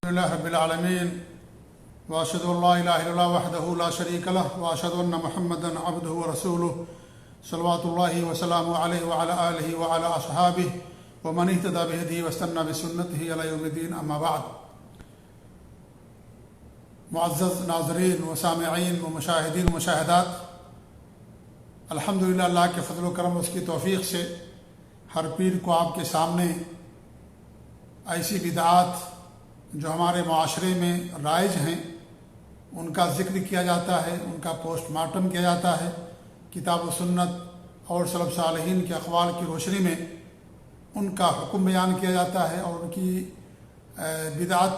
لله رب العالمين واشهد ان لا اله الا الله وحده لا شريك له واشهد ان محمدا عبده ورسوله صلوات الله وسلامه عليه وعلى اله وعلى اصحابه ومن اهتدى بهديه واستنى بسنته الى يوم الدين اما بعد. معزز ناظرین و سامعین و مشاہدین و مشاہدات، الحمدللہ اللہ کے فضل و کرم اس کی توفیق سے ہر پیر کو آپ کے سامنے ایسی بدعات جو ہمارے معاشرے میں رائج ہیں ان کا ذکر کیا جاتا ہے، ان کا پوسٹ مارٹم کیا جاتا ہے، کتاب و سنت اور سلف صالحین کے اقوال کی روشنی میں ان کا حکم بیان کیا جاتا ہے اور ان کی بدعت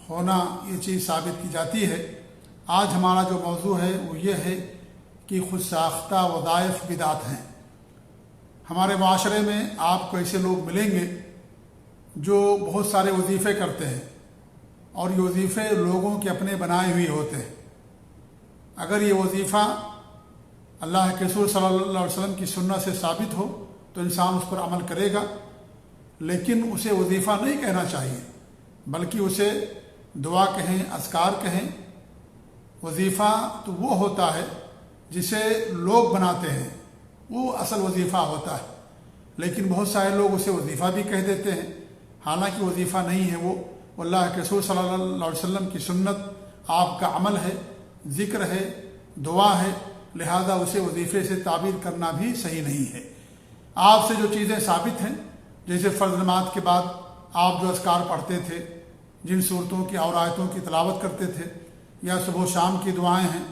ہونا یہ چیز ثابت کی جاتی ہے۔ آج ہمارا جو موضوع ہے وہ یہ ہے کہ خود ساختہ وظائف بدعت ہیں۔ ہمارے معاشرے میں آپ کو ایسے لوگ ملیں گے جو بہت سارے وظیفے کرتے ہیں اور یہ وظیفے لوگوں کے اپنے بنائے ہوئے ہوتے ہیں۔ اگر یہ وظیفہ اللہ کے رسول صلی اللہ علیہ وسلم کی سنت سے ثابت ہو تو انسان اس پر عمل کرے گا، لیکن اسے وظیفہ نہیں کہنا چاہیے بلکہ اسے دعا کہیں، اذکار کہیں۔ وظیفہ تو وہ ہوتا ہے جسے لوگ بناتے ہیں، وہ اصل وظیفہ ہوتا ہے، لیکن بہت سارے لوگ اسے وظیفہ بھی کہہ دیتے ہیں، حالانکہ وظیفہ نہیں ہے۔ وہ اللہ کے رسول صلی اللہ علیہ وسلم کی سنت آپ کا عمل ہے، ذکر ہے، دعا ہے، لہذا اسے وظیفے سے تعبیر کرنا بھی صحیح نہیں ہے۔ آپ سے جو چیزیں ثابت ہیں، جیسے فرض نماز کے بعد آپ جو اذکار پڑھتے تھے، جن صورتوں کی اور آیتوں کی تلاوت کرتے تھے، یا صبح و شام کی دعائیں ہیں،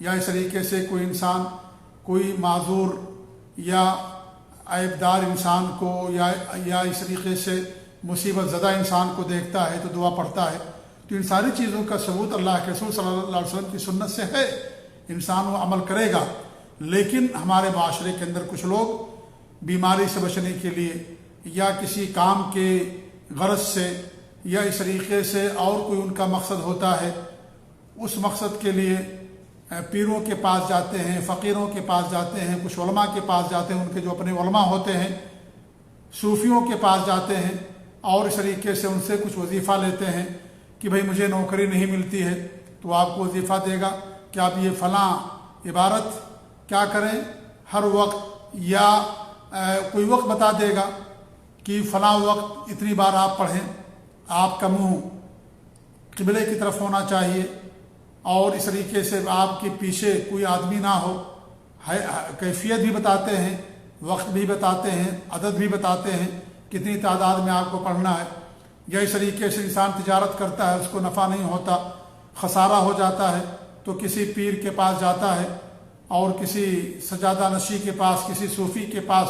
یا اس طریقے سے کوئی انسان کوئی معذور یا عیبدار انسان کو یا اس طریقے سے مصیبت زدہ انسان کو دیکھتا ہے تو دعا پڑھتا ہے، تو ان ساری چیزوں کا ثبوت اللہ کے رسول صلی اللہ علیہ وسلم کی سنت سے ہے، انسان وہ عمل کرے گا۔ لیکن ہمارے معاشرے کے اندر کچھ لوگ بیماری سے بچنے کے لیے یا کسی کام کے غرض سے یا اس طریقے سے اور کوئی ان کا مقصد ہوتا ہے، اس مقصد کے لیے پیروں کے پاس جاتے ہیں، فقیروں کے پاس جاتے ہیں، کچھ علماء کے پاس جاتے ہیں، ان کے جو اپنے علماء ہوتے ہیں، صوفیوں کے پاس جاتے ہیں اور اس طریقے سے ان سے کچھ وظیفہ لیتے ہیں کہ بھئی مجھے نوکری نہیں ملتی ہے تو آپ کو وظیفہ دے گا کہ آپ یہ فلاں عبارت کیا کریں ہر وقت، یا کوئی وقت بتا دے گا کہ فلاں وقت اتنی بار آپ پڑھیں، آپ کا منہ قبلے کی طرف ہونا چاہیے، اور اس طریقے سے آپ کے پیچھے کوئی آدمی نہ ہو۔ کیفیت بھی بتاتے ہیں، وقت بھی بتاتے ہیں، عدد بھی بتاتے ہیں کتنی تعداد میں آپ کو پڑھنا ہے۔ یا اس طریقے سے انسان تجارت کرتا ہے، اس کو نفع نہیں ہوتا، خسارہ ہو جاتا ہے تو کسی پیر کے پاس جاتا ہے اور کسی سجادہ نشی کے پاس، کسی صوفی کے پاس،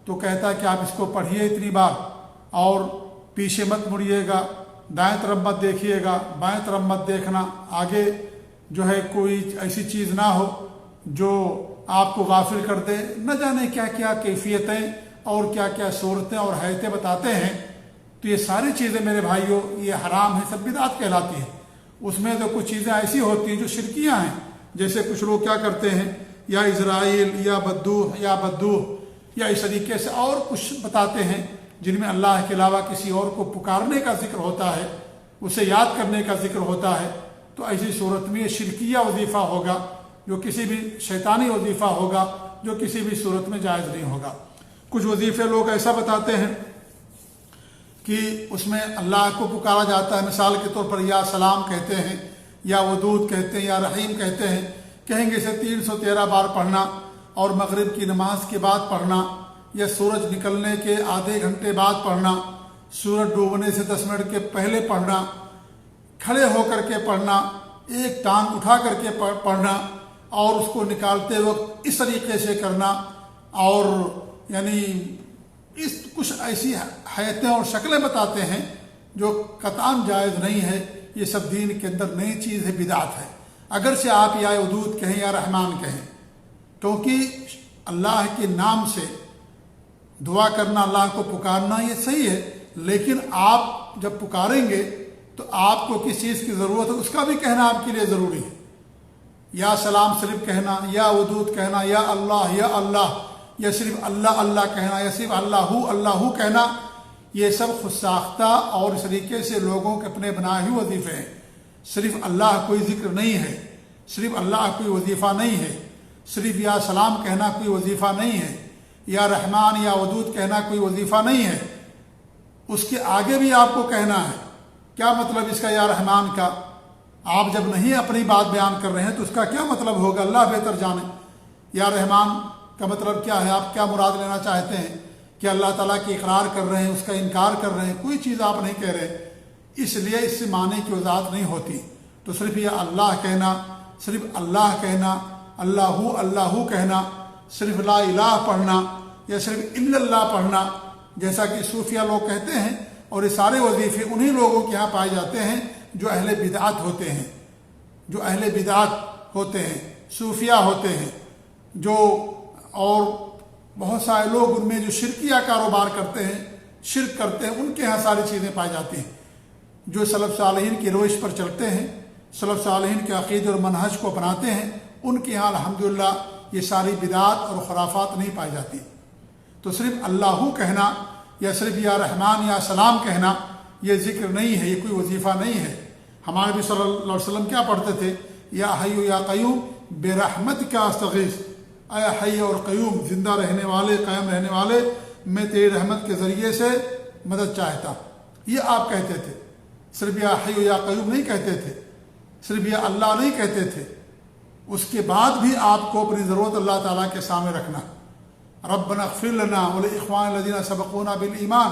تو کہتا ہے کہ آپ اس کو پڑھیے اتنی بار اور پیچھے مت مڑیے گا، دائیں طرف مت دیکھیے گا، بائیں طرف مت دیکھنا، آگے جو ہے کوئی ایسی چیز نہ ہو جو آپ کو غافل کر دے۔ نہ جانے کیا کیا کیفیتیں اور کیا کیا صورتیں اور حیتیں بتاتے ہیں۔ تو یہ ساری چیزیں میرے بھائیوں یہ حرام ہیں، سب بدعت کہلاتی ہیں۔ اس میں تو کچھ چیزیں ایسی ہوتی ہیں جو شرکیاں ہیں، جیسے کچھ لوگ کیا کرتے ہیں، یا اسرائیل یا بدوح یا اس طریقے سے اور کچھ بتاتے ہیں جن میں اللہ کے علاوہ کسی اور کو پکارنے کا ذکر ہوتا ہے، اسے یاد کرنے کا ذکر ہوتا ہے۔ تو ایسی صورت میں یہ شرکیہ وظیفہ ہوگا، جو کسی بھی شیطانی وظیفہ ہوگا، جو کسی بھی صورت میں جائز نہیں ہوگا۔ کچھ وظیفے لوگ ایسا بتاتے ہیں کہ اس میں اللہ کو پکارا جاتا ہے، مثال کے طور پر یا سلام کہتے ہیں، یا ودود کہتے ہیں، یا رحیم کہتے ہیں، کہیں گے اسے 313 بار پڑھنا، اور مغرب کی نماز کے بعد پڑھنا، یا سورج نکلنے کے آدھے گھنٹے بعد پڑھنا، سورج ڈوبنے سے 10 منٹ کے پہلے پڑھنا، کھڑے ہو کر کے پڑھنا، ایک ٹانگ اٹھا کر کے پڑھنا، اور اس کو نکالتے وقت اس طریقے سے کرنا، اور یعنی کچھ ایسی حیتیں اور شکلیں بتاتے ہیں جو قطعاً جائز نہیں ہے۔ یہ سب دین کے اندر نئی چیز ہے، بدعت ہے۔ اگرچہ آپ یا ودود کہیں یا رحمان کہیں، کیونکہ اللہ کے نام سے دعا کرنا، اللہ کو پکارنا یہ صحیح ہے، لیکن آپ جب پکاریں گے تو آپ کو کس چیز کی ضرورت ہے اس کا بھی کہنا آپ کے لیے ضروری ہے۔ یا سلام صرف کہنا، یا ودود کہنا، یا اللہ، یا صرف اللہ اللہ کہنا، یا صرف اللہ کہنا، یہ سب خود ساختہ اور اس طریقے سے لوگوں کے اپنے بنائے ہوئے وظیفے ہیں۔ صرف اللہ کوئی ذکر نہیں ہے، صرف اللہ کوئی وظیفہ نہیں ہے، صرف یا سلام کہنا کوئی وظیفہ نہیں ہے، یا رحمان یا ودود کہنا کوئی وظیفہ نہیں ہے، اس کے آگے بھی آپ کو کہنا ہے۔ کیا مطلب اس کا یا رحمان کا؟ آپ جب نہیں اپنی بات بیان کر رہے ہیں تو اس کا کیا مطلب ہوگا؟ اللہ بہتر جانے۔ یا رحمان کا مطلب کیا ہے؟ آپ کیا مراد لینا چاہتے ہیں؟ کہ اللہ تعالیٰ کی اقرار کر رہے ہیں، اس کا انکار کر رہے ہیں؟ کوئی چیز آپ نہیں کہہ رہے، اس لیے اس سے معنی کی وضاحت نہیں ہوتی۔ تو صرف یہ اللہ کہنا، صرف اللہ کہنا، اللہ کہنا، صرف لا الہ پڑھنا یا صرف الا اللہ پڑھنا، جیسا کہ صوفیہ لوگ کہتے ہیں، اور یہ سارے وظیفے انہی لوگوں کے یہاں پائے جاتے ہیں جو اہل بدعت ہوتے ہیں، جو اہل بدعت ہوتے ہیں، صوفیہ ہوتے ہیں، جو اور بہت سارے لوگ ان میں جو شرکیہ کاروبار کرتے ہیں، شرک کرتے ہیں، ان کے یہاں ساری چیزیں پائی جاتی ہیں۔ جو سلف صالحین کی روش پر چلتے ہیں، سلف صالحین کے عقیدے اور منہج کو اپناتے ہیں، ان کے یہاں الحمدللہ یہ ساری بدعات اور خرافات نہیں پائی جاتی۔ تو صرف اللہ کہنا یا صرف یا رحمان یا سلام کہنا یہ ذکر نہیں ہے، یہ کوئی وظیفہ نہیں ہے۔ ہمارے نبی صلی اللہ علیہ وسلم کیا پڑھتے تھے؟ یا حی یا قیوم برحمت کا استغیث، اے حی اور قیوم، زندہ رہنے والے، قائم رہنے والے، میں تیری رحمت کے ذریعے سے مدد چاہتا۔ یہ آپ کہتے تھے، صرف یا حی یا قیوم نہیں کہتے تھے، صرف یا اللہ نہیں کہتے تھے، اس کے بعد بھی آپ کو اپنی ضرورت اللہ تعالیٰ کے سامنے رکھنا۔ ربنا اغفر لنا ولاخواننا الذین سبقونا بالایمان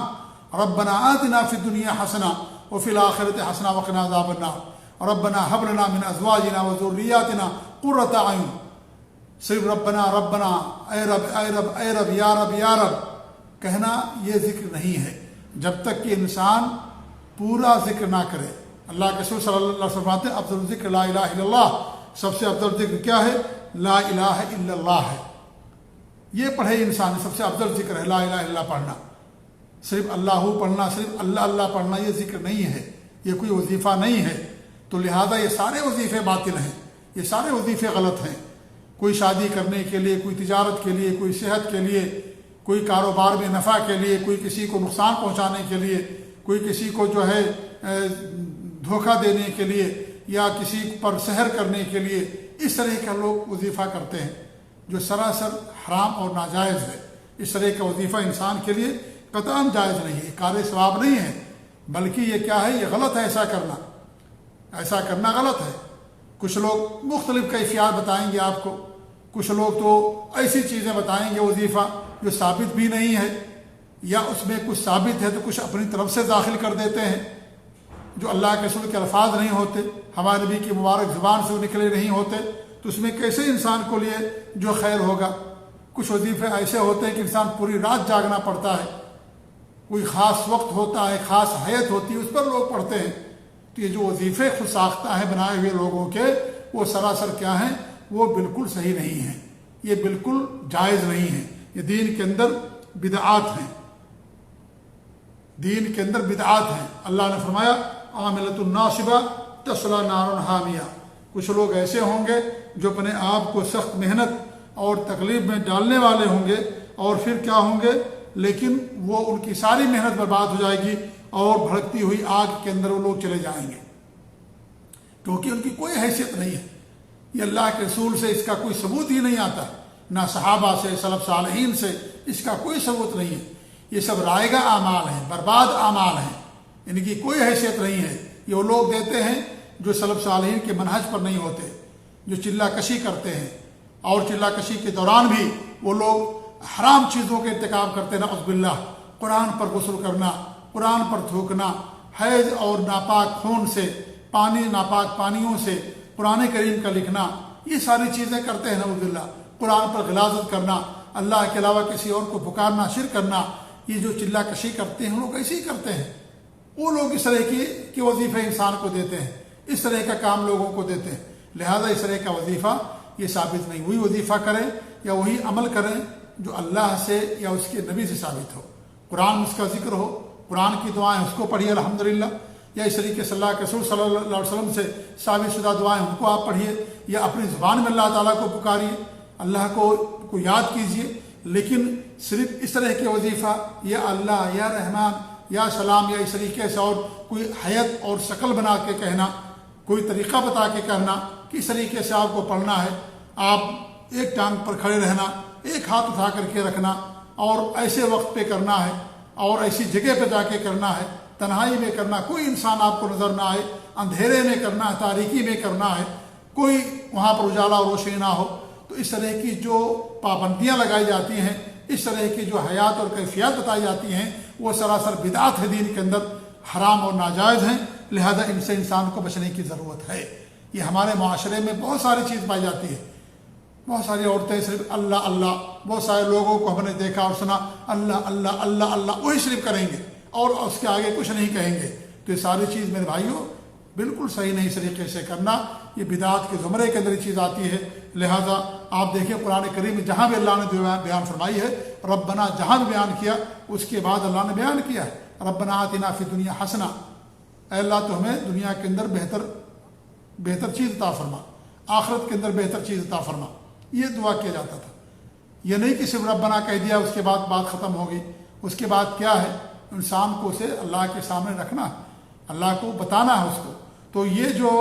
ربنا آتنا فی الدنیا حسنہ وفی الآخرۃ حسنہ وقنا عذاب النار ربنا هب لنا من ازواجنا وذریاتنا قرۃ اعین۔ صرف ربنا ربنا، اے رب اے رب اے رب، یا رب یا رب کہنا یہ ذکر نہیں ہے جب تک کہ انسان پورا ذکر نہ کرے۔ اللہ کے رسول صلی اللہ علیہ وسلم فرماتے ہیں افضل الذکر لا الہ الا اللہ، سب سے افضل ذکر کیا ہے؟ لا الہ الا اللہ ہے۔ یہ پڑھے انسان، سب سے افضل ذکر ہے لا الہ الا اللہ پڑھنا۔ صرف اللہ پڑھنا، صرف اللہ پڑھنا یہ ذکر نہیں ہے، یہ کوئی وظیفہ نہیں ہے۔ تو لہذا یہ سارے وظیفے باطل ہیں، یہ سارے وظیفے غلط ہیں۔ کوئی شادی کرنے کے لیے، کوئی تجارت کے لیے، کوئی صحت کے لیے، کوئی کاروبار میں نفع کے لیے، کوئی کسی کو نقصان پہنچانے کے لیے، کوئی کسی کو جو ہے دھوکہ دینے کے لیے یا کسی پر سحر کرنے کے لیے، اس طرح کا لوگ وظیفہ کرتے ہیں جو سراسر حرام اور ناجائز ہے۔ اس طرح کا وظیفہ انسان کے لیے قطعاً جائز نہیں ہے، کار ثواب نہیں ہے، بلکہ یہ کیا ہے؟ یہ غلط ہے، ایسا کرنا غلط ہے۔ کچھ لوگ مختلف کیفیات بتائیں گے آپ کو، کچھ لوگ تو ایسی چیزیں بتائیں گے وظیفہ جو ثابت بھی نہیں ہے، یا اس میں کچھ ثابت ہے تو کچھ اپنی طرف سے داخل کر دیتے ہیں جو اللہ کے رسول کے الفاظ نہیں ہوتے، ہمارے نبی کی مبارک زبان سے نکلے نہیں ہوتے، تو اس میں کیسے انسان کو لیے جو خیر ہوگا؟ کچھ وظیفے ایسے ہوتے ہیں کہ انسان پوری رات جاگنا پڑتا ہے، کوئی خاص وقت ہوتا ہے، خاص حیت ہوتی ہے، اس پر لوگ پڑھتے ہیں۔ تو یہ جو وظیفے خود ساختہ ہیں بنائے ہوئے لوگوں کے، وہ سراسر کیا ہیں؟ وہ بالکل صحیح نہیں ہیں، یہ بالکل جائز نہیں ہیں، یہ دین کے اندر بدعات ہیں، دین کے اندر بدعات ہیں۔ اللہ نے فرمایا عاملۃ الناصبہ تصلی نارا حامیہ، کچھ لوگ ایسے ہوں گے جو اپنے آپ کو سخت محنت اور تکلیف میں ڈالنے والے ہوں گے، اور پھر کیا ہوں گے؟ لیکن وہ ان کی ساری محنت برباد ہو جائے گی اور بھڑکتی ہوئی آگ کے اندر وہ لوگ چلے جائیں گے، کیونکہ ان کی کوئی حیثیت نہیں ہے۔ یہ اللہ کے رسول سے اس کا کوئی ثبوت ہی نہیں آتا، نہ صحابہ سے، سلف صالحین سے اس کا کوئی ثبوت نہیں ہے۔ یہ سب رائگاں اعمال ہیں، برباد اعمال ہیں، ان کی کوئی حیثیت نہیں ہے۔ یہ وہ لوگ دیتے ہیں جو سلف صالحین کے منہج پر نہیں ہوتے، جو چلہ کشی کرتے ہیں، اور چلہ کشی کے دوران بھی وہ لوگ حرام چیزوں کے ارتکاب کرتے ہیں، نعوذ باللہ، قرآن پر غسل کرنا، قرآن پر تھوکنا، حیض اور ناپاک خون سے، ناپاک پانیوں سے قرآن کریم کا لکھنا، یہ ساری چیزیں کرتے ہیں نعوذ باللہ۔ قرآن پر غلاظت کرنا، اللہ کے علاوہ کسی اور کو پکارنا، شرک کرنا، یہ جو چلہ کشی کرتے ہیں لوگ ایسے ہی کرتے ہیں۔ وہ لوگ اس طرح کے وظیفے انسان کو دیتے ہیں، اس طرح کا کام لوگوں کو دیتے ہیں، لہذا اس طرح کا وظیفہ یہ ثابت نہیں۔ وہی وظیفہ کریں یا وہی عمل کریں جو اللہ سے یا اس کے نبی سے ثابت ہو، قرآن میں اس کا ذکر ہو، قرآن کی دعائیں اس کو پڑھیے الحمدللہ، یا اس طریقے سے اللہ کے رسول صلی اللہ علیہ وسلم سے ثابت شدہ دعائیں ان کو آپ پڑھیے، یا اپنی زبان میں اللہ تعالیٰ کو پکاریے، اللہ کو یاد کیجیے۔ لیکن صرف اس طرح کے وظیفہ یا اللہ یا رحمان یا سلام یا اس طریقے سے اور کوئی حیت اور شکل بنا کے کہنا، کوئی طریقہ بتا کے کہنا کہ اس طریقے سے آپ کو پڑھنا ہے، آپ ایک ٹانگ پر کھڑے رہنا، ایک ہاتھ اٹھا کر کے رکھنا، اور ایسے وقت پہ کرنا ہے اور ایسی جگہ پہ جا کے کرنا ہے، تنہائی میں کرنا، کوئی انسان آپ کو نظر نہ آئے، اندھیرے میں کرنا ہے، تاریکی میں کرنا ہے، کوئی وہاں پر اجالا اور روشنی نہ ہو۔ تو اس طرح کی جو پابندیاں لگائی جاتی ہیں، اس طرح کی جو حیات اور کیفیات بتائی جاتی ہیں، وہ سراسر بدعت ہے، دین کے اندر حرام اور ناجائز ہیں، لہذا ان سے انسان کو بچنے کی ضرورت ہے۔ یہ ہمارے معاشرے میں بہت ساری چیز پائی جاتی ہے، بہت ساری عورتیں صرف اللہ اللہ، بہت سارے لوگوں کو ہم نے دیکھا اور سنا اللہ اللہ اللہ اللہ، وہی صرف کریں گے اور اس کے آگے کچھ نہیں کہیں گے۔ تو یہ ساری چیز میرے بھائیوں بالکل صحیح نہیں، اس طریقے سے کرنا یہ بدعات کے زمرے کے اندر یہ چیز آتی ہے۔ لہذا آپ دیکھیں قرآن کریم میں جہاں بھی اللہ نے بیان فرمائی ہے، ربنا جہاں بھی بیان کیا، اس کے بعد اللہ نے بیان کیا ہے ربنا آتنا فی الدنیا حسنہ، اے اللہ تو ہمیں دنیا کے اندر بہتر چیز عطا فرما، آخرت کے اندر بہتر چیز عطا فرما، یہ دعا کیا جاتا تھا۔ یہ نہیں کہ صرف ربنا کہہ دیا اس کے بعد بات ختم ہو گئی۔ اس کے بعد کیا ہے، انسان کو اسے اللہ کے سامنے رکھنا ہے، اللہ کو بتانا ہے اس کو۔ تو یہ جو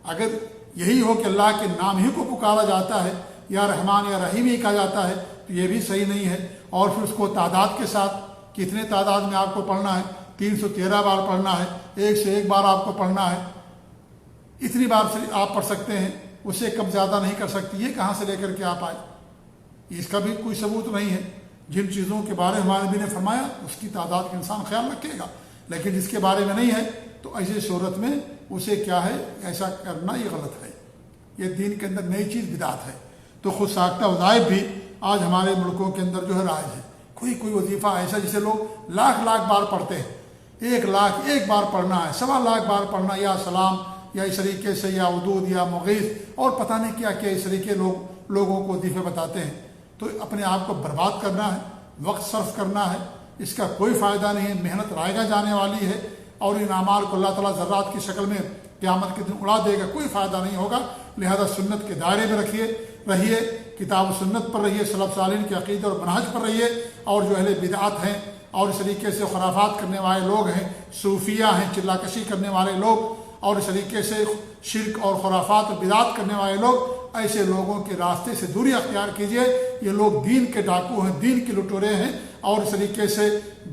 اگر یہی ہو کہ اللہ کے نام ہی کو پکارا جاتا ہے، یا رحمان یا رحیم ہی کہا جاتا ہے، تو یہ بھی صحیح نہیں ہے۔ اور پھر اس کو تعداد کے ساتھ، کتنے تعداد میں آپ کو پڑھنا ہے، 313 بار پڑھنا ہے، ایک سے ایک بار آپ کو پڑھنا ہے، اتنی بار سے آپ پڑھ سکتے ہیں، اسے کم زیادہ نہیں کر سکتی۔ یہ کہاں سے لے کر کے آپ آئے؟ اس کا بھی کوئی ثبوت نہیں ہے۔ جن چیزوں کے بارے ہمارے نبی نے فرمایا اس کی تعداد کا انسان خیال رکھے گا، لیکن جس کے بارے میں نہیں ہے تو ایسی صورت میں اسے کیا ہے، ایسا کرنا یہ غلط ہے۔ یہ دین کے اندر نئی چیز بدعت ہے۔ تو خود ساختہ وظائف بھی آج ہمارے ملکوں کے اندر جو ہے رائج ہے۔ کوئی وظیفہ ایسا جسے لوگ لاکھ بار پڑھتے ہیں، 1,00,000 بار پڑھنا ہے، 1,00,000 بار پڑھنا، یا سلام یا اس طریقے سے، یا ودود یا مغیث، اور پتہ نہیں کیا کیا اس طریقے لوگوں کو وظیفے بتاتے ہیں۔ تو اپنے آپ کو برباد کرنا ہے، وقت صرف کرنا ہے، اس کا کوئی فائدہ نہیں ہے، محنت رائے جانے والی ہے، اور ان اعمال کو اللہ تعالیٰ ذرات کی شکل میں قیامت کے دن اڑا دے گا، کوئی فائدہ نہیں ہوگا۔ لہذا سنت کے دائرے میں رہیے، کتاب و سنت پر رہیے، سلف صالحین کے عقیدے اور منہج پر رہیے، اور جو اہل بدعات ہیں اور اس طریقے سے خرافات کرنے والے لوگ ہیں، صوفیہ ہیں، چلا کشی کرنے والے لوگ، اور اس طریقے سے شرک اور خرافات اور بدعات کرنے والے لوگ، ایسے لوگوں کے راستے سے دوری اختیار کیجیے۔ یہ لوگ دین کے ڈاکو ہیں، دین کے لٹورے ہیں، اور اس طریقے سے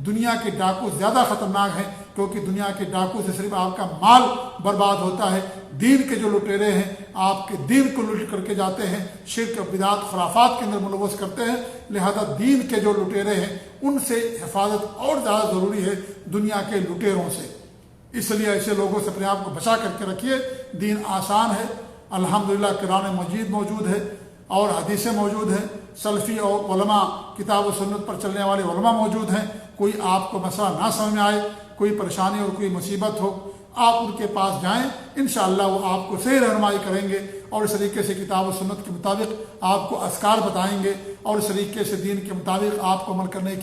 دنیا کے ڈاکو زیادہ خطرناک ہیں، کیونکہ دنیا کے ڈاکو سے صرف آپ کا مال برباد ہوتا ہے۔ دین کے جو لٹیرے ہیں آپ کے دین کو لوٹ کر کے جاتے ہیں، شرک بدعات خرافات کے اندر ملوث کرتے ہیں۔ لہذا دین کے جو لٹیرے ہیں ان سے حفاظت اور زیادہ ضروری ہے دنیا کے لٹیروں سے۔ اس لیے ایسے لوگوں سے اپنے آپ کو بچا کر کے رکھیے۔ دین آسان ہے، الحمدللہ قرآن مجید موجود ہے اور حدیثیں موجود ہیں، سلفی اور علماء کتاب و سنت پر چلنے والے علماء موجود ہیں۔ کوئی آپ کو مسئلہ نہ سمجھ میں آئے، کوئی پریشانی اور کوئی مصیبت ہو، آپ ان کے پاس جائیں، انشاءاللہ وہ آپ کو صحیح رہنمائی کریں گے، اور اس طریقے سے کتاب و سنت کے مطابق آپ کو اذکار بتائیں گے، اور اس طریقے سے دین کے مطابق آپ کو عمل کرنے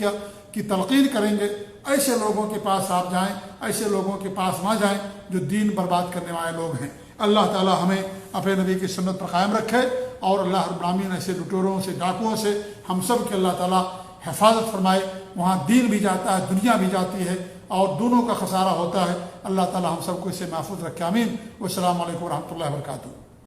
کی تلقین کریں گے۔ ایسے لوگوں کے پاس آپ جائیں، ایسے لوگوں کے پاس نہ جائیں جو دین برباد کرنے والے لوگ ہیں۔ اللہ تعالی ہمیں اپنے نبی کی سنت پر قائم رکھے، اور اللہ رب العالمین ایسے لٹوروں سے، ڈاکوؤں سے ہم سب کے اللہ تعالی حفاظت فرمائے۔ وہاں دین بھی جاتا ہے، دنیا بھی جاتی ہے، اور دونوں کا خسارہ ہوتا ہے۔ اللہ تعالی ہم سب کو اس سے محفوظ رکھے، آمین۔ والسلام علیکم ورحمۃ اللہ وبرکاتہ۔